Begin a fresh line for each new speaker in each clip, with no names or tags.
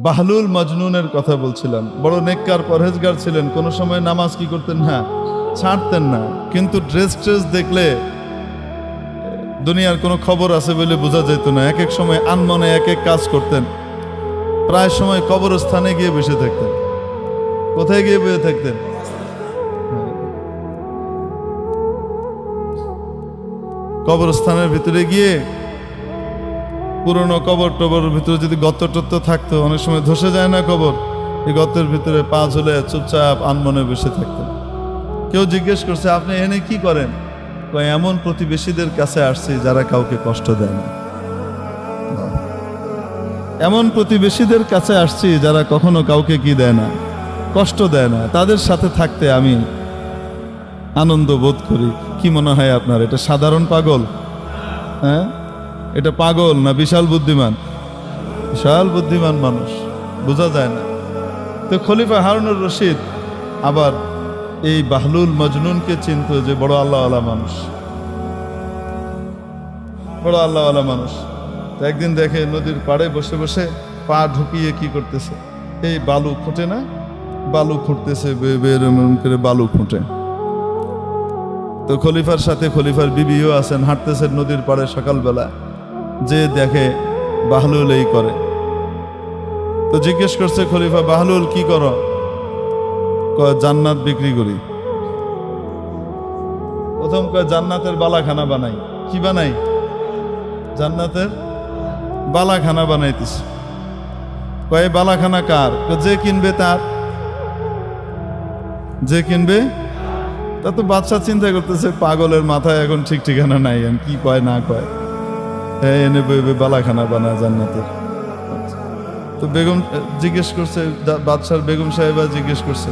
বাহলুল মজনুনের কথা বলছিলাম। বড় নেককার পরহেজগার ছিলেন, কোনো সময় নামাজ কি করতেন না, ছাড়তেন না। কিন্তু ড্রেস দেখলে দুনিয়ার কোনো খবর আছে বলে বোঝা যেত না। এক এক সময় আনমনে এক এক কাজ করতেন। প্রায় সময় কবরস্থানে গিয়ে বসে থাকতেন। কোথায় গিয়ে বসে থাকতেন? কবরস্থানের ভিতরে গিয়ে পুরনো কবর টবরের ভিতরে যদি গর্ত টর্ত থাকতো, অনেক সময় ধসে যায় না কবর, এই গর্তের ভিতরে পা ঝুলে চুপচাপ আনমনে বসে থাকতেন। কেউ জিজ্ঞেস করছে, আপনি এনে কি করেন? এমন প্রতিবেশীদের কাছে আসছি যারা কাউকে কষ্ট দেয় না। এমন প্রতিবেশীদের কাছে আসছি যারা কখনো কাউকে কি দেয় না, কষ্ট দেয় না। তাদের সাথে থাকতে আমি আনন্দ বোধ করি। কি মনে হয় আপনার, এটা সাধারণ পাগল? হ্যাঁ, এটা পাগল না বিশাল বুদ্ধিমান? বিশাল বুদ্ধিমান মানুষ, বোঝা যায় না। তো খলিফা হারুনুর রশিদ আবার এই বাহলুল মজনুনকে চিনত যে বড় আল্লাহওয়ালা মানুষ, বড় আল্লাহওয়ালা মানুষ। তো একদিন দেখে নদীর পাড়ে বসে বসে পা ঢুকিয়ে কি করতেছে, এই বালু খুঁটে না, বালু খুঁটতেছে, এরকম করে বালু খুঁটে। তো খলিফার সাথে খলিফার বিবিও আছেন, হাঁটতেছেন নদীর পাড়ে সকালবেলা, যে দেখে বাহলুল এই করে। তো জিজ্ঞেস করছে খলিফা, বাহলুল কি করো? কয় জান্নাত বিক্রি করি। প্রথম কয় জান্নাতের বালাখানা বানাই। কি বানাই? জান্নাতের বালাখানা বানাইতেছে। কয় বালাখানা কার? যে কিনবে তার। যে কিনবে তা তো বাদশা চিন্তা করতেছে, পাগলের মাথায় এখন ঠিক ঠিকানা নাই, কি কয় না কয়। এনে বইবে বালাখানা বানায় জান্নাতের। তো বেগম জিজ্ঞেস করছে, বাদশার বেগম সাহেবা জিজ্ঞেস করছে,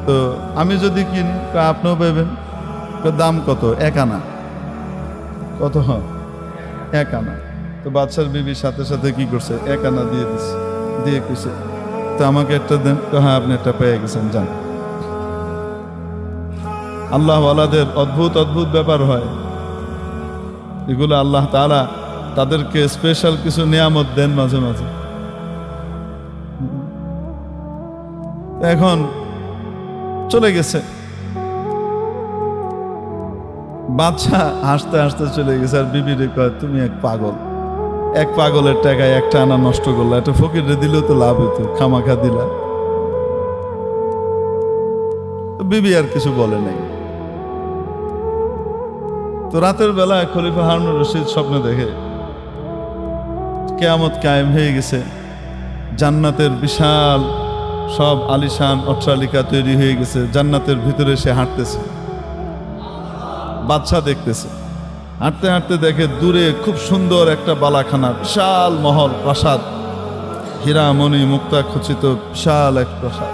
তো আমি যদি কিনি? আপনিও পাইবেন। দাম কত? 1 আনা। কত? 1 আনা। তো বাদশার বিবির সাথে সাথে কি করছে, 1 আনা দিয়ে দিচ্ছে। দিয়ে কইছে, তো আমাকে একটা দেন। হ্যাঁ, আপনি একটা পেয়ে গেছেন, যান। আল্লাহওয়ালাদের অদ্ভুত অদ্ভুত ব্যাপার হয় এগুলো। আল্লাহ তাআলা তাদেরকে স্পেশাল কিছু নিয়ামত দেন মাঝে মাঝে। এখন চলে গেছে বাদশা, হাসতে হাসতে চলে গেছে। আর বিবিরে কয়, তুমি এক পাগল, এক পাগলের টাকায় 1 আনা নষ্ট করলা, একটা ফকিরে দিলেও তো লাভ হইতো, খামাখা দিলা। তো বিবি আর কিছু বলে নাই। তো রাতের বেলা খলিফা হারুনুর রশিদ স্বপ্নে দেখে কিয়ামত কায়েম হয়ে গেছে, জান্নাতের বিশাল সব আলিশান অট্টালিকা তৈরি হয়ে গেছে, জান্নাতের ভিতরে সে হাঁটতেছে। বাদশা দেখতেছে, হাঁটতে হাঁটতে দেখে দূরে খুব সুন্দর একটা বালাখানা, বিশাল মহল, প্রাসাদ, হীরামণি মুক্তা খচিত বিশাল এক প্রাসাদ।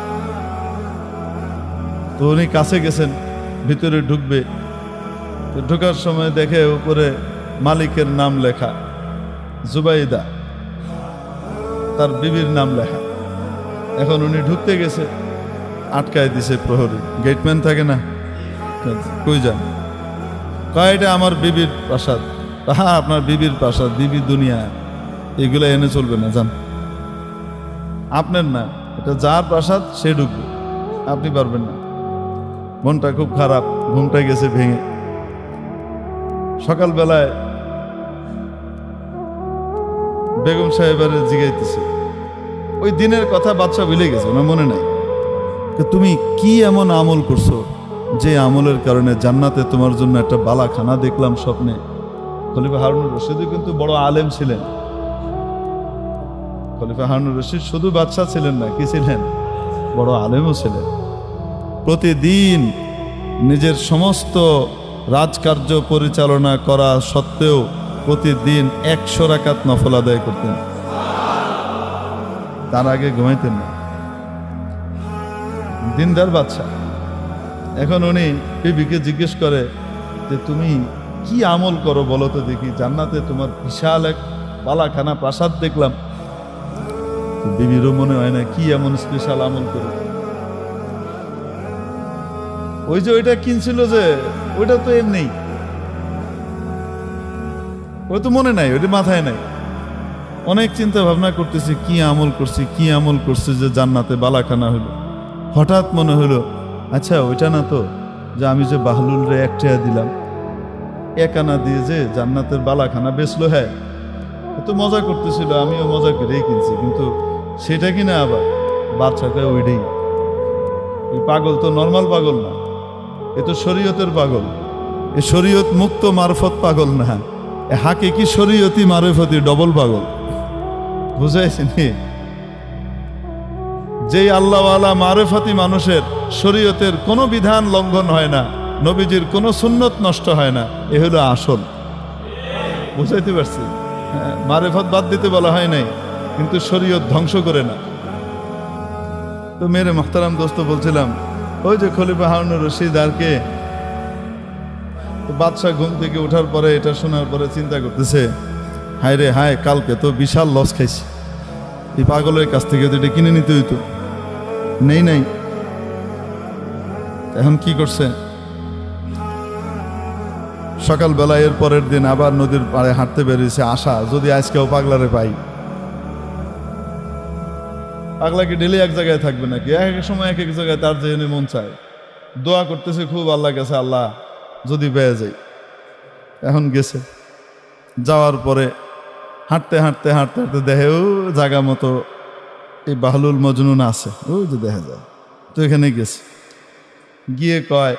তো উনি কাছে গেছেন, ভিতরে ঢুকবে। তো ঢোকার সময় দেখে উপরে মালিকের নাম লেখা, জুবাইদা, তার বিবির নাম লেখা। এখন উনি ঢুকতে গেছে, আটকায় দিছে প্রহরী, গেটম্যান থাকে না, কই যান? কয়, এটা আমার বিবির প্রাসাদ। হ্যাঁ, আপনার বিবির প্রাসাদ, বিবি দুনিয়া, এগুলো এনে চলবে না, যান। আপনার না, এটা যার প্রাসাদ সে ঢুকবে, আপনি পারবেন না। মনটা খুব খারাপ, ঘুমটা গেছে ভেঙে। সকালবেলায় বেগম সাহেবের জিগাইতেছে, ওই দিনের কথা বাদশা ভুলে গেছে, না মনে নাই। তুমি কি এমন আমল করছো যে আমলের কারণে জান্নাতে তোমার জন্য একটা বালাখানা দেখলাম স্বপ্নে? খলিফা হারুনুর রশিদ কিন্তু বড় আলেম ছিলেন। খলিফা হারুনুর রশিদ শুধু বাদশা ছিলেন না, কি ছিলেন? বড় আলেমও ছিলেন। প্রতিদিন নিজের সমস্ত রাজকার্য পরিচালনা করা সত্ত্বেও প্রতিদিন 100 রাকাত নফল আদায় করতেন। তার আগে ঘুমাইতেন না, দিনদার বাদশা। এখন উনি বিবিকে জিজ্ঞেস করে যে, তুমি কি আমল করো বলো তো দেখি, জান্নাতে তোমার বিশাল এক বালাখানা প্রাসাদ দেখলাম। বিবিরও মনে হয় না কি এমন স্পেশাল আমল করে। ওই যে ওইটা কিনছিল যে, ওইটা তো এমনি, ওই তো মনে নাই, ওইটা মাথায় নাই। অনেক চিন্তা ভাবনা করতেছি, কি আমল করছি যে জান্নাতে বালাখানা হলো। হঠাৎ মনে হলো, আচ্ছা ওইটা না তো যে আমি যে বাহলুল রে 1 টাকা দিলাম, 1 আনা দিয়ে যে জান্নাতের বালাখানা বেচলো। হ্যাঁ, এত মজা করতেছিল, আমিও মজা করেই কিনছি, কিন্তু সেটা কিনা আবার বাচ্চাকে ওইটাই। এই পাগল তো নর্মাল পাগল না, এ তো শরীয়তের পাগল। এ শরীয়ত মুক্ত মারফত পাগল না, এ হাকিকি শরীয়তি মারফতি ডবল পাগল। বুঝাইছি নি? যেই আল্লাহওয়ালা মারফতি মানুষের শরীয়তের কোনো বিধান লঙ্ঘন হয় না, নবীজির কোনো সুন্নত নষ্ট হয় না, এ হলো আসল। বুঝাইতে পারছি? মারেফত বাদ দিতে বলা হয় নাই, কিন্তু শরীয়ত ধ্বংস করে না। তো মেরে মুহতারাম দোস্ত বলছিলাম, ওই যে খলিফা হারুনুর রশিদ আর কে, বাদশাহ ঘুম থেকে ওঠার পরে এটা শোনার পরে চিন্তা করতেছে, হায় রে হায়, কালকে তো বিশাল লস খাইছি, এই পাগলের কাছ থেকে তো এটা কিনে নিতে হইতো, নাই। এখন কি করছে? সকালবেলা এর পরের দিন আবার নদীর পাড়ে হাঁটতে বেরিয়েছে, আশা যদি আজকেও পাগলারে পাই। পাগলা কি ডেলি এক জায়গায় থাকবে নাকি? এক এক সময় এক এক জায়গায় তার যেখানে মন চায়। দোয়া করতেছে খুব আল্লাহ কাছে, আল্লাহ যদি পেয়ে যাই। এখন গেছে, যাওয়ার পরে হাঁটতে দেখে ও জায়গা মতো এই বাহলুল মজনুন আছে, ওই যে দেখা যায়। তো এখানে গেছে, গিয়ে কয়,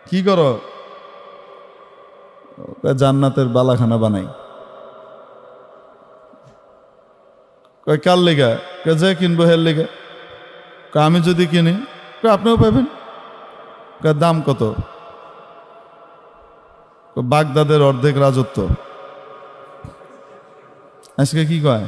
কি করো? জান্নাতের বালাখানা বানাই। কয় কার লেগা? যে কিনবো হের লেগা। আমি যদি কিনি আপনিও পাবেন। দাম কত? বাগদাদের অর্ধেক রাজত্ব। আজকে কি কয়?